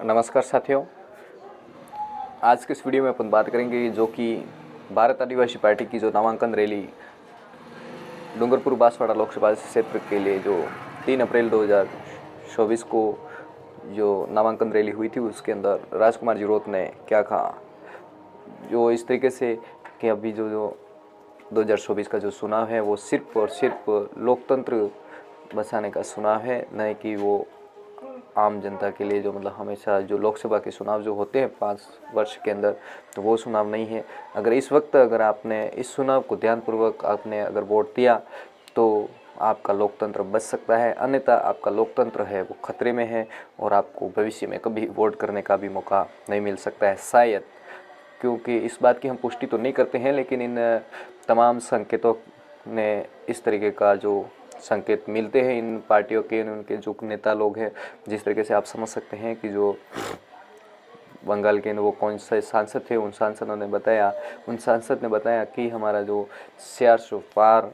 नमस्कार साथियों, आज के इस वीडियो में अपन बात करेंगे जो कि भारत आदिवासी पार्टी की जो नामांकन रैली डूंगरपुर बांसवाड़ा लोकसभा क्षेत्र के लिए जो 3 अप्रैल 2024 को जो नामांकन रैली हुई थी, उसके अंदर राजकुमार जी रोत ने क्या कहा। जो इस तरीके से कि अभी जो 2024 का जो चुनाव है वो सिर्फ और सिर्फ लोकतंत्र बचाने का चुनाव है, न कि वो आम जनता के लिए जो मतलब हमेशा जो लोकसभा के चुनाव जो होते हैं 5 वर्ष के अंदर, तो वो चुनाव नहीं है। अगर इस वक्त अगर आपने इस चुनाव को ध्यानपूर्वक आपने अगर वोट दिया तो आपका लोकतंत्र बच सकता है, अन्यथा आपका लोकतंत्र है वो खतरे में है और आपको भविष्य में कभी वोट करने का भी मौका नहीं मिल सकता है शायद। क्योंकि इस बात की हम पुष्टि तो नहीं करते हैं, लेकिन इन तमाम संकेतों ने इस तरीके का जो संकेत मिलते हैं इन पार्टियों के, उनके जो नेता लोग हैं, जिस तरीके से आप समझ सकते हैं कि जो बंगाल के वो कौन से सांसद थे, उन सांसद ने बताया कि हमारा जो 400 पार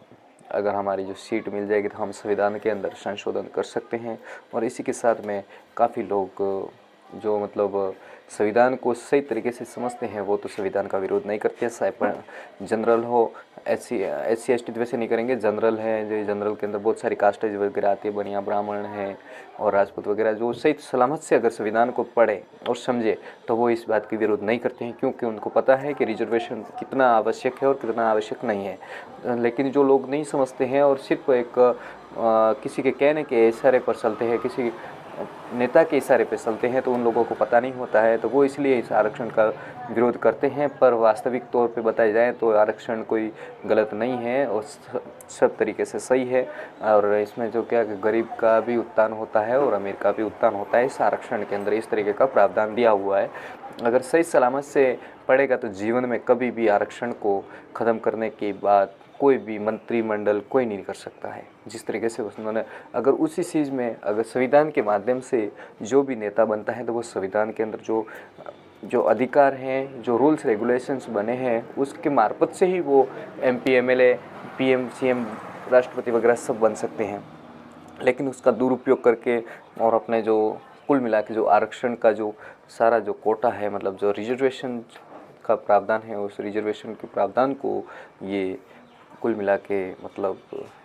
अगर हमारी जो सीट मिल जाएगी तो हम संविधान के अंदर संशोधन कर सकते हैं। और इसी के साथ में काफ़ी लोग जो मतलब संविधान को सही तरीके से समझते हैं वो तो संविधान का विरोध नहीं करते हैं, चाहे जनरल हो, SC ST तो वैसे नहीं करेंगे, जनरल है जो जनरल के अंदर बहुत सारी कास्टेज वगैरह आती है, बनिया ब्राह्मण है और राजपूत वगैरह, जो सही सलामत से अगर संविधान को पढ़े और समझे तो वो इस बात की विरोध नहीं करते हैं, क्योंकि उनको पता है कि रिजर्वेशन कितना आवश्यक है और कितना आवश्यक नहीं है। लेकिन जो लोग नहीं समझते हैं और सिर्फ एक किसी के कहने के इशारे पर चलते हैं, किसी नेता के इशारे पे चलते हैं, तो उन लोगों को पता नहीं होता है, तो वो इसलिए इस आरक्षण का विरोध करते हैं। पर वास्तविक तौर पे बताया जाए तो आरक्षण कोई गलत नहीं है और सब तरीके से सही है। और इसमें जो क्या गरीब का भी उत्थान होता है और अमीर का भी उत्थान होता है, इस आरक्षण के अंदर इस तरीके का प्रावधान दिया हुआ है। अगर सही सलामत से पड़ेगा तो जीवन में कभी भी आरक्षण को ख़त्म करने की बात कोई भी मंत्रिमंडल कोई नहीं कर सकता है। जिस तरीके से उन्होंने अगर उसी चीज़ में अगर संविधान के माध्यम से जो भी नेता बनता है तो वो संविधान के अंदर जो अधिकार हैं, जो रूल्स रेगुलेशंस बने हैं, उसके मार्फत से ही वो MP MLA PM CM राष्ट्रपति वगैरह सब बन सकते हैं। लेकिन उसका दुरुपयोग करके और अपने जो कुल मिला के जो आरक्षण का जो सारा जो कोटा है, मतलब जो रिजर्वेशन का प्रावधान है, उस रिजर्वेशन के प्रावधान को ये कुल मिला के मतलब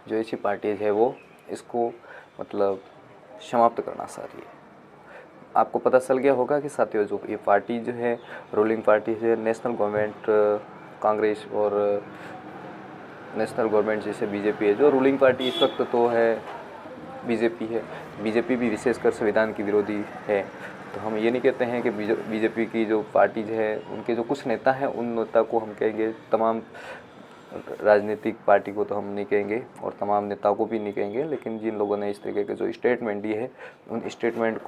जो ऐसी पार्टीज है वो इसको मतलब समाप्त करना चाह रही है। आपको पता चल गया होगा कि साथियों जो ये पार्टी जो है रूलिंग पार्टी है, नेशनल गवर्नमेंट कांग्रेस और नेशनल गवर्नमेंट जैसे BJP है, जो रूलिंग पार्टी इस वक्त तो है BJP है। BJP भी विशेषकर संविधान की विरोधी है। तो हम ये नहीं कहते हैं कि BJP की जो पार्टीज है उनके जो कुछ नेता हैं उन नेता को हम कहेंगे, तमाम राजनीतिक पार्टी को तो हम नहीं कहेंगे और तमाम नेताओं को भी नहीं कहेंगे, लेकिन जिन लोगों ने इस तरीके के जो स्टेटमेंट दिए हैं उन स्टेटमेंट को